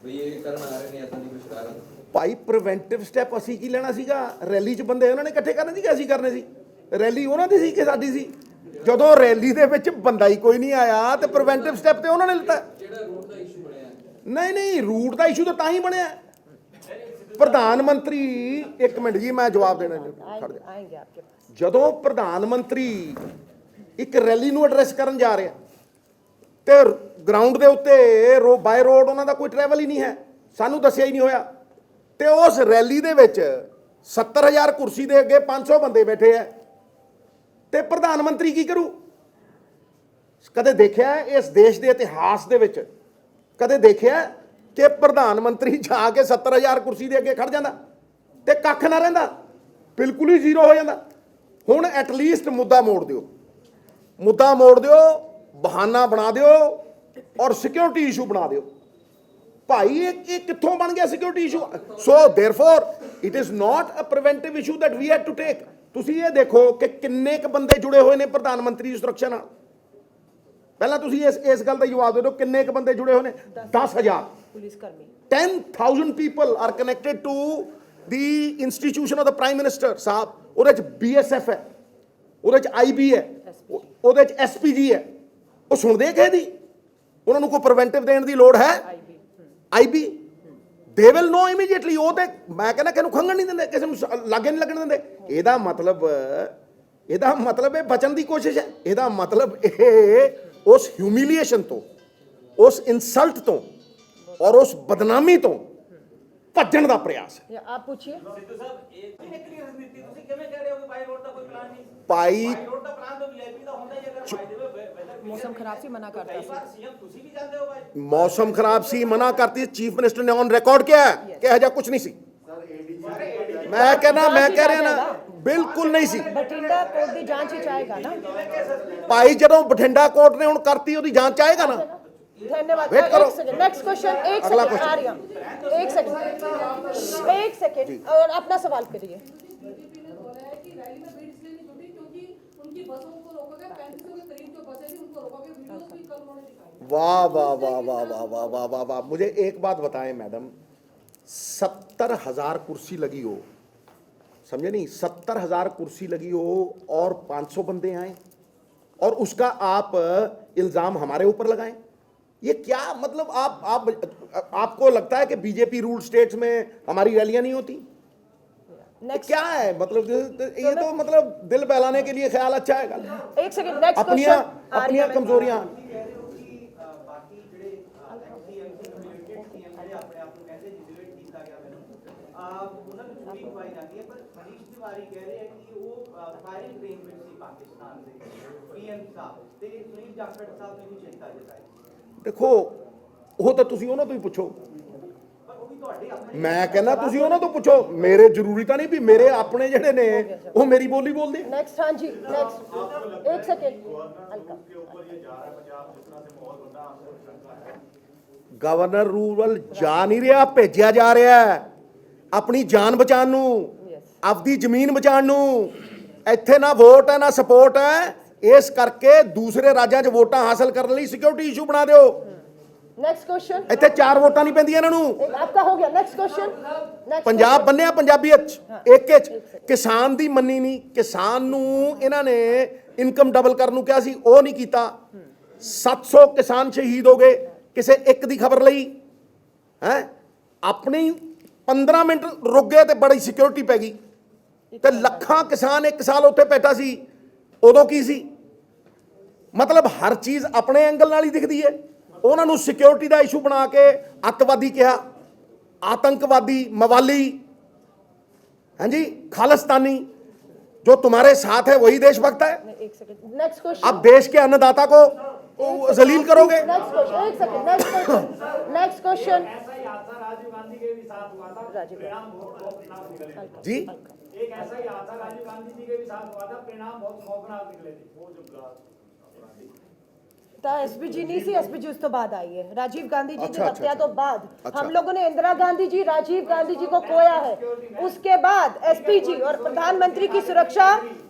ਵੀ ਇਹ ਕਰਨ ਆ ਰਹੇ ਨੇ ਇਦਾਂ ਦੀ ਕੁਝ ਕਾਰਨ। ਭਾਈ ਪ੍ਰੀਵੈਂਟਿਵ ਸਟੈਪ ਅਸੀਂ ਕੀ ਲੈਣਾ ਸੀਗਾ? ਰੈਲੀ 'ਚ ਬੰਦੇ ਉਹਨਾਂ ਨੇ ਇਕੱਠੇ ਕਰਨੇ ਸੀ ਕਿ ਅਸੀਂ ਕਰਨੇ ਸੀ? ਰੈਲੀ ਉਹਨਾਂ ਦੀ ਸੀ ਕਿ ਸਾਡੀ ਸੀ? ਜਦੋਂ ਰੈਲੀ ਦੇ ਵਿੱਚ ਬੰਦਾ ਹੀ ਕੋਈ ਨਹੀਂ ਆਇਆ ਤੇ ਪ੍ਰੀਵੈਂਟਿਵ ਸਟੈਪ ਤੇ ਉਹਨਾਂ ਨੇ ਲਿੱਤਾ। ਜਿਹੜਾ ਰੂਟ ਦਾ ਇਸ਼ੂ ਬਣਿਆ ਨਹੀਂ ਰੂਟ ਦਾ ਇਸ਼ੂ ਤਾਂ ਹੀ ਬਣਿਆ। ਪ੍ਰਧਾਨ ਮੰਤਰੀ, ਇੱਕ ਮਿੰਟ ਜੀ ਮੈਂ ਜਵਾਬ ਦੇਣਾ ਖੜ ਜਾ। ਜਦੋਂ ਪ੍ਰਧਾਨ ਮੰਤਰੀ ਇੱਕ ਰੈਲੀ ਨੂੰ ਐਡਰੈਸ ਕਰਨ ਜਾ ਰਿਹਾ ਤੇ ਗਰਾਊਂਡ ਦੇ ਉੱਤੇ ਬਾਈ ਰੋਡ ਉਹਨਾਂ ਦਾ ਕੋਈ ਟਰੈਵਲ ਹੀ ਨਹੀਂ ਹੈ, ਸਾਨੂੰ ਦੱਸਿਆ ਹੀ ਨਹੀਂ ਹੋਇਆ, ਤੇ ਉਸ ਰੈਲੀ ਦੇ ਵਿੱਚ 70,000 ਕੁਰਸੀ ਦੇ ਅੱਗੇ 500 ਬੰਦੇ ਬੈਠੇ ਹੈ ਤੇ ਪ੍ਰਧਾਨ ਮੰਤਰੀ ਕੀ ਕਰੂ? ਕਦੇ ਦੇਖਿਆ ਇਸ ਦੇਸ਼ ਦੇ ਇਤਿਹਾਸ ਦੇ ਵਿੱਚ ਕਦੇ ਦੇਖਿਆ ਕਿ ਪ੍ਰਧਾਨ ਮੰਤਰੀ ਜਾ ਕੇ 70,000 ਕੁਰਸੀ ਦੇ ਅੱਗੇ ਖੜ ਜਾਂਦਾ ਤੇ ਕੱਖ ਨਾ ਰਹਿੰਦਾ, ਬਿਲਕੁਲ ਹੀ ਜ਼ੀਰੋ ਹੋ ਜਾਂਦਾ। ਹੁਣ ਐਟਲੀਸਟ ਮੁੱਦਾ ਮੋੜ ਦਿਓ, ਮੁੱਦਾ ਮੋੜ ਦਿਓ, ਬਹਾਨਾ ਬਣਾ ਦਿਓ ਔਰ ਸਿਕਿਉਰਿਟੀ ਇਸ਼ੂ ਬਣਾ ਦਿਓ। ਭਾਈ ਇਹ ਕਿੱਥੋਂ ਬਣ ਗਿਆ security issue? So therefore it is not a preventive issue that we had to take. ਤੁਸੀਂ ਇਹ ਦੇਖੋ ਕਿ ਕਿੰਨੇ ਕ ਬੰਦੇ ਜੁੜੇ ਹੋਏ ਨੇ ਪ੍ਰਧਾਨ ਮੰਤਰੀ ਦੀ ਸੁਰੱਖਿਆ ਨਾਲ। ਪਹਿਲਾਂ ਤੁਸੀਂ ਇਸ ਗੱਲ ਦਾ ਜਵਾਬ ਦੇ ਦਿਓ, ਕਿੰਨੇ ਕ ਬੰਦੇ ਜੁੜੇ ਹੋਏ ਨੇ? 10,000 ਪੁਲਿਸ ਕਰਮੀ, 10,000 people are connected to the institution of the prime minister ਸਾਹਿਬ। ਉਹਦੇ ਚ BSF ਹੈ, ਉਹਦੇ ਚ IB ਹੈ, ਉਹਦੇ ਚ SPG ਹੈ। ਉਹ ਸੁਣਦੇ ਕਿਸੇ ਦੀ? ਉਹਨਾਂ ਨੂੰ ਕੋਈ ਪ੍ਰੀਵੈਂਟਿਵ ਦੇਣ ਦੀ ਲੋੜ ਹੈ? IB they will know immediately। ਉਹ ਤੇ ਮੈਂ ਕਹਿੰਦਾ ਕਿਸੇ ਨੂੰ ਖੰਘਣ ਨਹੀਂ ਦਿੰਦੇ, ਕਿਸੇ ਨੂੰ ਲਾਗੇ ਨਹੀਂ ਲੱਗਣ ਦਿੰਦੇ। ਇਹਦਾ ਮਤਲਬ ਇਹ ਬਚਣ ਦੀ ਕੋਸ਼ਿਸ਼ ਹੈ। ਇਹਦਾ ਮਤਲਬ ਇਹ ਉਸ ਹਿਊਮਿਲੀਏਸ਼ਨ ਤੋਂ, ਉਸ ਇਨਸਲਟ ਤੋਂ ਔਰ ਉਸ ਬਦਨਾਮੀ ਤੋਂ ਭੱਜਣ ਦਾ ਪ੍ਰयास ਹੈ। आप पूछिए सिद्धू साहब, ਇਹ ਨਿਕਲੀ ਰਣਨੀਤੀ ਤੁਸੀਂ ਕਿਵੇਂ ਕਹਿ ਰਹੇ ਹੋ ਕਿ ਬਾਈ ਰੋਡ ਦਾ ਕੋਈ ਪਲਾਨ ਨਹੀਂ? ਬਾਈ ਰੋਡ ਦਾ ਪਲਾਨ ਤਾਂ VIP ਦਾ ਹੁੰਦਾ ਹੀ, ਅਗਰ ਬਾਈ ਦੇ मौसम खराब सी मना करता है। ਸੀਐਮ ਤੁਸੀਂ ਵੀ ਜਾਂਦੇ ਹੋ ਬਾਈ। मौसम खराब सी मना करती, चीफ मिनिस्टर ने ऑन रिकॉर्ड किया है कि हजा कुछ नहीं सी। मैं कह रहा ना बिल्कुल नहीं सी। बठिंडा कोर्ट की जांच ही चाहेगा ना भाई, जदों बठिंडा कोर्ट ने हुण करती ओदी जांच चाहेगा ना। धन्यवाद। वेट करो। नेक्स्ट क्वेश्चन, एक अगला सेकंड आ रही हूं, एक सेकंड और अपना सवाल करिए। वाह वाह वाह वाह वाह वाह वाह वाह वाह। मुझे एक बात बताएं मैडम, 70,000 कुर्सी लगी हो, समझे नहीं, 70,000 कुर्सी लगी हो और 500 बंदे आए और उसका आप इल्जाम हमारे ऊपर लगाएं, ये क्या मतलब? आप आपको लगता है कि बीजेपी रूल स्टेट्स में हमारी रैलियां नहीं होती? नेक्स्ट क्या है मतलब, ये तो मतलब दिल बहलाने के लिए ख्याल अच्छा है। एक सेकंड, नेक्स्ट अपनियां क्वेश्चन अपनियां कमजोरियां। देखो वो तो तुसी ਉਹਨਾਂ ਤੋਂ ਹੀ ਪੁੱਛੋ, ਮੈਂ ਕਹਿੰਦਾ ਤੁਸੀਂ ਉਹਨਾਂ ਤੋਂ ਪੁੱਛੋ, ਮੇਰੇ ਜ਼ਰੂਰੀ ਤਾਂ ਨਹੀਂ ਵੀ ਮੇਰੇ ਆਪਣੇ ਜਿਹੜੇ ਨੇ ਉਹ ਮੇਰੀ ਬੋਲੀ ਬੋਲਦੇ। नेक्स्ट, हाँ जी नेक्स्ट, एक सेकंड, ਗਵਰਨਰ ਰੂਲ ਜਾ ਨਹੀਂ ਰਿਹਾ, ਭੇਜਿਆ ਜਾ ਰਿਹਾ ਹੈ ਆਪਣੀ ਜਾਨ ਬਚਾਉਣ ਨੂੰ, ਆਪਦੀ ਜ਼ਮੀਨ ਬਚਾਉਣ ਨੂੰ। ਇੱਥੇ ਨਾ ਵੋਟ ਹੈ ਨਾ ਸਪੋਰਟ ਹੈ, ਇਸ ਕਰਕੇ ਦੂਸਰੇ ਰਾਜਾਂ 'ਚ ਵੋਟਾਂ ਹਾਸਲ ਕਰਨ ਲਈ ਸਿਕਿਉਰਿਟੀ ਇਸ਼ੂ ਬਣਾ ਦਿਓ। नेक्स्ट क्वेश्चन, ਇੱਥੇ 4 ਵੋਟਾਂ ਨਹੀਂ ਪੈਂਦੀਆਂ ਇਹਨਾਂ ਨੂੰ। आपका हो गया। नेक्स्ट क्वेश्चन, ਪੰਜਾਬ ਬੰਨਿਆ ਪੰਜਾਬੀਅਤ 'ਚ ਇੱਕ 'ਚ ਕਿਸਾਨ ਦੀ ਮੰਨੀ ਨਹੀਂ, ਕਿਸਾਨ ਨੂੰ ਇਹਨਾਂ ਨੇ ਇਨਕਮ ਡਬਲ ਕਰਨ ਨੂੰ ਕਿਹਾ ਸੀ, ਉਹ ਨਹੀਂ ਕੀਤਾ। 700 ਕਿਸਾਨ ਸ਼ਹੀਦ ਹੋ ਗਏ ਕਿਸੇ ਇੱਕ ਦੀ ਖਬਰ ਲਈ ਹੈ। ਆਪਣੀ 15 ਮਿੰਟ ਰੁਕ ਗਏ ਤੇ ਬੜੀ ਸਿਕਿਉਰਿਟੀ ਪੈ ਗਈ ਤੇ ਲੱਖਾਂ ਕਿਸਾਨ 1 ਸਾਲ ਉੱਥੇ ਬੈਠਾ ਸੀ। ਉਦੋਂ ਕੀ ਸੀ? ਮਤਲਬ ਹਰ ਚੀਜ਼ ਆਪਣੇ ਐਂਗਲ ਨਾਲ ਹੀ ਦਿਖਦੀ ਹੈ। ਉਹਨਾਂ ਨੂੰ ਸਿਕਿਉਰਿਟੀ ਦਾ ਇਸ਼ੂ ਬਣਾ ਕੇ ਅੱਤਵਾਦੀ ਕਿਹਾ, आतंकवादी, मवाली, हाँ जी, खालिस्तानी। जो तुम्हारे साथ है वही देशभक्त है। एक सेकंड, नेक्स्ट क्वेश्चन। अब देश के अन्नदाता को जलील करोगे। नेक्स्ट क्वेश्चन, एक second, next question, next question. Rajiv Gandhi के भी साथ हुआ था, परिणाम बहुत खौफनाक निकले थे। जी, एक ऐसा ही हादसा राजीव गांधी जी के भी साथ हुआ था, परिणाम बहुत खौफनाक निकले थे। वो जो एसपीजी नहीं सी, एसपीजी उस तो बाद आई है। राजीव गांधी जी की अच्छा, हत्या अच्छा, तो बाद अच्छा। हम लोगों ने इंदिरा गांधी जी, राजीव गांधी जी को खोया है। उसके बाद एसपीजी और प्रधानमंत्री की सुरक्षा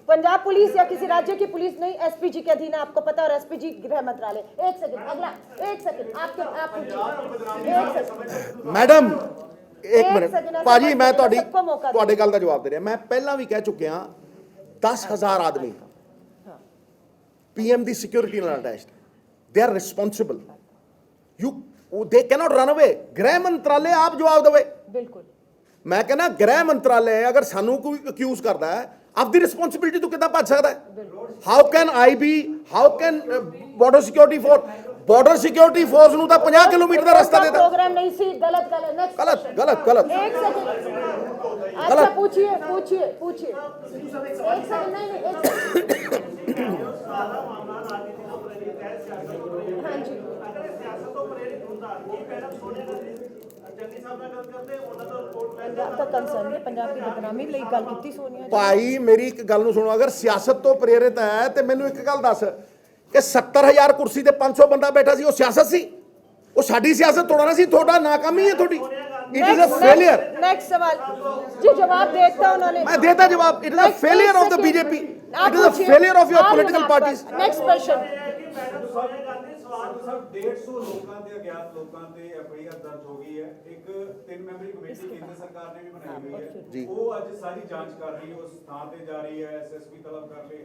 पंजाब पुलिस या किसी राज्य की पुलिस नहीं, एसपीजी के अधीन है, आपको पता। और एसपीजी गृह मंत्रालय। एक सेकंड, अगला, एक सेकंड, आप पूछिए। एक सेकंड मैडम एक एक मिनट सेकंड, ਭਾਜੀ, मैं सबको मौका ਤੁਹਾਡੇ ਗੱਲ ਦਾ ਜਵਾਬ ਦੇ ਰਿਹਾ। ਮੈਂ ਪਹਿਲਾਂ ਵੀ ਕਹਿ ਚੁੱਕਿਆ 10,000 ਆਦਮੀ ਪੀਐਮ ਦੀ ਸਿਕਿਉਰਿਟੀ ਨਾਲ attached. they are responsible, they cannot run away। ਗ੍ਰਹਿ ਮੰਤਰਾਲੇ ਆਪ ਜਵਾਬ ਦੇਵੇ। बिल्कुल। ਮੈਂ ਕਹਿੰਦਾ ਗ੍ਰਹਿ ਮੰਤਰਾਲੇ ਅਗਰ ਸਾਨੂੰ ਕੋਈ ਅਕਿਊਜ਼ ਕਰਦਾ ਹੈ, ਆਪਦੀ ਰਿਸਪੌਂਸਿਬਿਲਟੀ ਤੋਂ ਕਿੱਦਾਂ ਭੱਜ ਸਕਦਾ ਹੈ? How can IB, how can border security force ਨੂੰ ਤਾਂ 50 ਕਿਲੋਮੀਟਰ ਦਾ ਰਸਤਾ ਦੇਦਾ। प्रोग्राम नहीं सी, गलत गलत। नेक्स्ट गलत गलत गलत। एक सेकंड, अच्छा पूछिए पूछिए पूछिए। एक सेकंड, नहीं एक सेकंड। हाँ जी, आपका कंसर्न है पंजाब की बदनामी ਲਈ ਗੱਲ ਕੀਤੀ ਸੋਨੀਆ ਜੀ। ਭਾਈ ਮੇਰੀ ਇੱਕ ਗੱਲ ਨੂੰ ਸੁਣੋ, ਅਗਰ ਸਿਆਸਤ ਤੋਂ ਪ੍ਰੇਰਿਤ ਹੈ ਤੇ ਮੈਨੂੰ ਇੱਕ ਗੱਲ ਦੱਸ ਕਿ 70,000 ਕੁਰਸੀ ਤੇ 500 ਬੰਦਾ ਬੈਠਾ ਸੀ, ਉਹ ਸਿਆਸਤ ਸੀ? ਉਹ ਸਾਡੀ ਸਿਆਸਤ ਥੋੜਾ ਨਾ ਸੀ। ਤੁਹਾਡਾ ਨਾਕਾਮੀ ਹੈ ਤੁਹਾਡੀ। It is a failure. Next सवाल जी, जवाब देता उन्होंने। मैं देता जवाब। It is a failure of the BJP, it is a failure of your political parties. Next question. ਸਭ 150 ਲੋਕਾਂ ਤੇ ਅਗਿਆਤ ਲੋਕਾਂ ਤੇ ਐਫਆਈਆਰ ਦਰਜ ਹੋ ਗਈ ਹੈ। ਇੱਕ 3 ਮੈਂਬਰੀ ਕਮੇਟੀ ਕੇਂਦਰ ਸਰਕਾਰ ਨੇ ਵੀ ਬਣਾਈ ਹੋਈ ਹੈ। ਉਹ ਅੱਜ ਸਾਰੀ ਜਾਂਚ ਕਰ ਰਹੀ ਹੈ, ਉਸ ਥਾਂ ਤੇ ਜਾ ਰਹੀ ਹੈ, ਐਸਐਸਪੀ ਤਲਬ ਕਰ ਲਈ।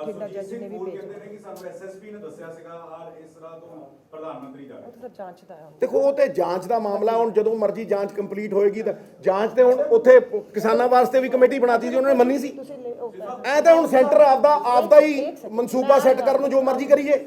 ਸੁਰਜੀਤ ਸਿੰਘ ਹੋਰ ਕਹਿੰਦੇ ਨੇ ਕਿ ਸਾਨੂੰ ਐਸਐਸਪੀ ਨੇ ਦੱਸਿਆ ਸੀਗਾ ਔਰ ਇਸ ਤਰ੍ਹਾਂ ਤੋਂ ਪ੍ਰਧਾਨ ਮੰਤਰੀ ਜਾ ਰਿਹਾ। ਜਾਂਚ ਦਾ ਦੇਖੋ ਉਹ ਤੇ ਜਾਂਚ ਦਾ ਮਾਮਲਾ, ਹੁਣ ਜਦੋਂ ਮਰਜ਼ੀ ਜਾਂਚ ਕੰਪਲੀਟ ਹੋਏਗੀ ਤਾਂ ਜਾਂਚ ਤੇ ਹੁਣ ਉੱਥੇ ਕਿਸਾਨਾਂ ਵਾਸਤੇ ਵੀ ਕਮੇਟੀ ਬਣਾਤੀ ਸੀ, ਉਹਨਾਂ ਨੇ ਮੰਨੀ ਸੀ। ਐ ਤਾਂ ਹੁਣ ਸੈਂਟਰ ਆਪਦਾ ਹੀ ਮਨਸੂਬਾ ਸੈੱਟ ਕਰਨ ਨੂੰ ਜੋ ਮਰਜ਼ੀ ਕਰੀਏ।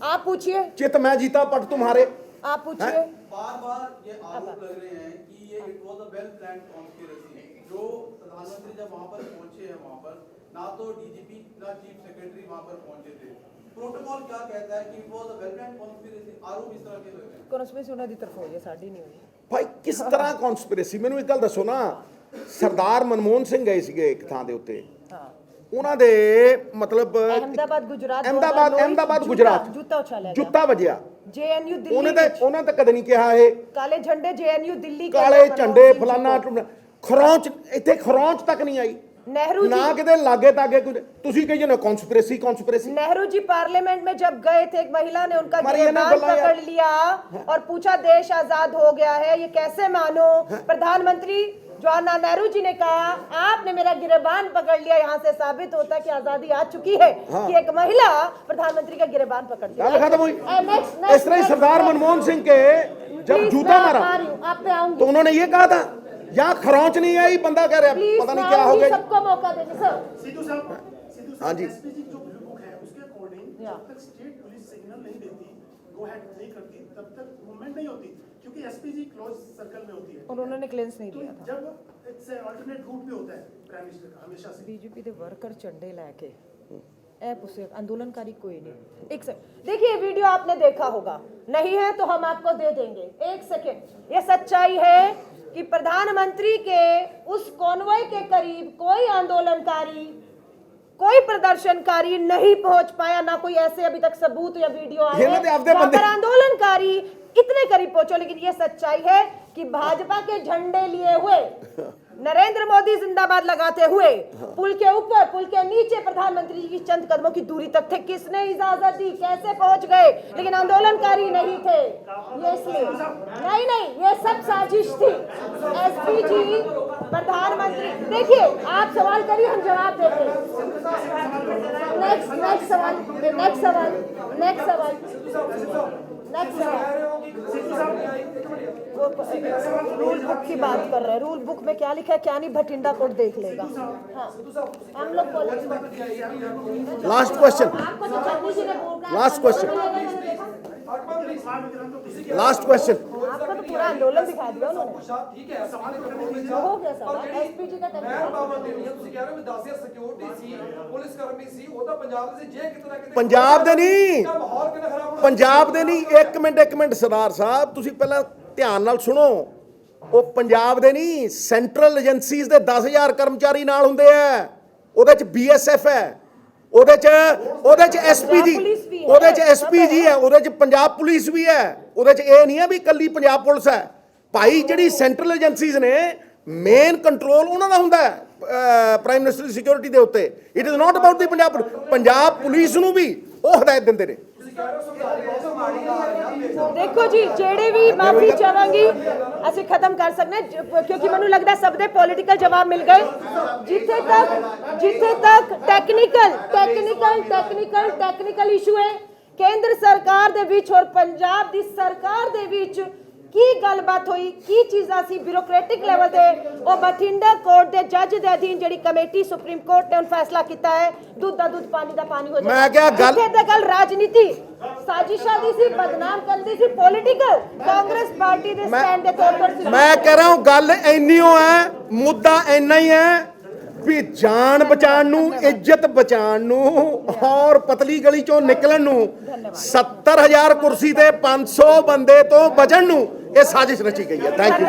आप पूछिए। चित मैं जीता पट तुम्हारे। आप पूछिए। बार-बार ये आरोप लग रहे हैं कि ये it was a well planned conspiracy. जो प्रधानमंत्री जब वहां पर पहुंचे हैं, वहां पर ना तो डीजीपी ना चीफ सेक्रेटरी वहां पर पहुंचे थे। प्रोटोकॉल क्या कहता है कि it was a well planned conspiracy? आरोप इस तरह के लग रहे हैं। कॉन्स्पिरेसी ਉਹਨਾਂ ਦੀ ਤਰਫ ਹੋਈ ਹੈ, ਸਾਡੀ ਨਹੀਂ ਹੋਈ। ਭਾਈ ਕਿਸ ਤਰ੍ਹਾਂ ਕੌਨਸਪੀਰੇਸੀ? ਮੈਨੂੰ ਇੱਕ ਗੱਲ ਦੱਸੋ ਨਾ, ਸਰਦਾਰ ਮਨਮੋਹਨ ਸਿੰਘ ਗਏ ਸੀਗੇ ਇੱਕ ਥਾਂ ਦੇ ਉੱਤੇ। ਹਾਂ, ਉਹਨਾਂ ਦੇ ਮਤਲਬ ਅਹਿਮਦਾਬਾਦ ਗੁਜਰਾਤ ਜੁੱਤਾ ਉਛਾਲਿਆ, ਜੁੱਤਾ ਵੱਜਿਆ। ਜੇਐਨਯੂ ਦਿੱਲੀ ਉਹਨੇ ਤਾਂ ਕਦੇ ਨਹੀਂ ਕਿਹਾ ਇਹ ਕਾਲੇ ਝੰਡੇ ਜੇਐਨਯੂ ਦਿੱਲੀ ਕਾਲੇ ਝੰਡੇ ਫਲਾਨਾ ਖਰੌਂਚ, ਇੱਥੇ ਖਰੌਂਚ ਤੱਕ ਨਹੀਂ ਆਈ। नेहरू ना किधर लागे तागे कुछ तुसी कहिए ना कॉन्स्पिरेसी। नेहरू जी पार्लियामेंट में जब गए थे, एक महिला ने उनका गिरबान पकड़ लिया और पूछा देश आजाद हो गया है, ये कैसे मानो? प्रधानमंत्री जवाहरलाल नेहरू जी ने कहा आपने मेरा गिरबान पकड़ लिया, यहाँ से साबित होता है कि आजादी आ चुकी है कि एक महिला प्रधानमंत्री का गिरबान पकड़ लिया। खत्म हुई। इस तरह सरदार मनमोहन सिंह के जब प्लीज, जूता मैं मारा आ रही हूँ, आप पे आऊंगी तो उन्होंने ये कहा था, यहाँ खरोंच नहीं आई, बंदा कह रहा प्लीज, पता नहीं मैं क्या हो आऊंगी, गया। सबको मौका देंगे सर। सिद्धू साहब हाँ जी। एसपीजी जो ब्लू बुक है उसके अकॉर्डिंग जब तक स्टेट पुलिस सिग्नल नहीं देती, गो हेड नहीं करती, तब तक मूवमेंट नहीं होती, क्योंकि एसपीजी क्लोज सर्कल में होती है। और उन्होंने क्लेंस नहीं तो दिया था। जब इट्स अल्टरनेट रूट पे होता है प्राइम मिनिस्टर का हमेशा से। बीजेपी ਦੇ वर्कर झंडे लेके ऐ पुसे आंदोलनकारी कोई नहीं। एक सेकंड देखिए, वीडियो आपने देखा होगा, नहीं है तो हम आपको दे देंगे। एक सेकंड, ये सच्चाई है कि प्रधानमंत्री के उस कॉन्वॉय के करीब कोई आंदोलनकारी, कोई प्रदर्शनकारी नहीं पहुंच पाया, ना कोई ऐसे अभी तक सबूत या वीडियो आए जहां पर आंदोलनकारी इतने करीब पहुंचो। लेकिन ये सच्चाई है कि भाजपा के झंडे लिए हुए, नरेंद्र मोदी जिंदाबाद लगाते हुए पुल के ऊपर, पुल के नीचे प्रधानमंत्री जी की चंद कदमों की दूरी तक थे। किसने इजाजत दी, कैसे पहुंच गए? लेकिन आंदोलनकारी नहीं थे, ये इसलिए नहीं, ये सब साजिश थी। एसपीजी प्रधानमंत्री, देखिए आप सवाल करिए, हम जवाब देते हैं। नेक्स्ट सवाल। रूल बुक की बात कर रहे हैं, रूल बुक में क्या लिखा है क्या नहीं, भटिंडा कोर्ट देख लेगा। हाँ, हम लोग लास्ट क्वेश्चन, आपको तो चटनी जी ने बोला, लास्ट क्वेश्चन, लास्ट क्वेश्चन। आपको तो पूरा आंदोलन दिखा दिया उन्होंने। ठीक है, सवाल हो गया सवाल, एसपीजी का ਪੰਜਾਬ ਦੇ ਨਹੀਂ, ਪੰਜਾਬ ਦੇ ਨਹੀਂ, ਇੱਕ ਮਿੰਟ ਸਰਦਾਰ ਸਾਹਿਬ, ਤੁਸੀਂ ਪਹਿਲਾਂ ਧਿਆਨ ਨਾਲ ਸੁਣੋ। ਉਹ ਪੰਜਾਬ ਦੇ ਨਹੀਂ, ਸੈਂਟਰਲ ਏਜੰਸੀਜ਼ ਦੇ 10,000 ਕਰਮਚਾਰੀ ਨਾਲ ਹੁੰਦੇ ਆ। ਉਹਦੇ ਚ ਬੀਐਸਐਫ ਹੈ, ਉਹਦੇ ਚ ਐਸਪੀਜੀ, ਉਹਦੇ ਚ ਐਸਪੀਜੀ ਹੈ, ਉਹਦੇ ਚ ਪੰਜਾਬ ਪੁਲਿਸ ਵੀ ਹੈ। ਉਹਦੇ ਚ ਇਹ ਨਹੀਂ ਹੈ ਵੀ ਇਕੱਲੀ ਪੰਜਾਬ ਪੁਲਿਸ ਹੈ ਭਾਈ। ਜਿਹੜੀ ਸੈਂਟਰਲ ਏਜੰਸੀਜ਼ ਨੇ, ਮੇਨ ਕੰਟਰੋਲ ਉਹਨਾਂ ਦਾ ਹੁੰਦਾ ਹੈ ਪ੍ਰਾਈਮ ਮਿਨਿਸਟਰ ਦੀ ਸਿਕਿਉਰਿਟੀ ਦੇ ਉੱਤੇ। It is not about the Punjab police ਨੂੰ ਵੀ ਉਹ ਹਦਾਇਤ ਦਿੰਦੇ ਨੇ। देखो जी, जेड़े भी माफी चाहांगी ਅਸੀਂ खत्म कर सकने, क्योंकि ਮੈਨੂੰ लगता सब दे पॉलिटिकल जवाब मिल गए। जिथे तक टैक्निकल इशू है केंद्र सरकार दे विच और पंजाब दी सरकार दे विच की गलबात हुई, की चीज़ां सी ब्यूरोक्रेटिक लेवल ते और बठिंडा कोर्ट दे जज दे अधीन जेड़ी कमेटी सुप्रीम कोर्ट ने उन फैसला किया है, दूध दा दूध पानी दा पानी हो जाए। मैं क्या गल राजनीति साजिशा दी सी, बदनाम करदी सी, पॉलिटिकल कांग्रेस पार्टी दे स्टैंड दे तौर पर। मैं कह रहा हूं गल इन्नी है, मुद्दा इन्ना ही है भी जान बचाण नूं, इज्जत बचाण नूं और पतली गली चों निकलण नूं 70,000 कुर्सी ते 500 बंदे तो बचण नूं ये साजिश रची गई है। Thank you.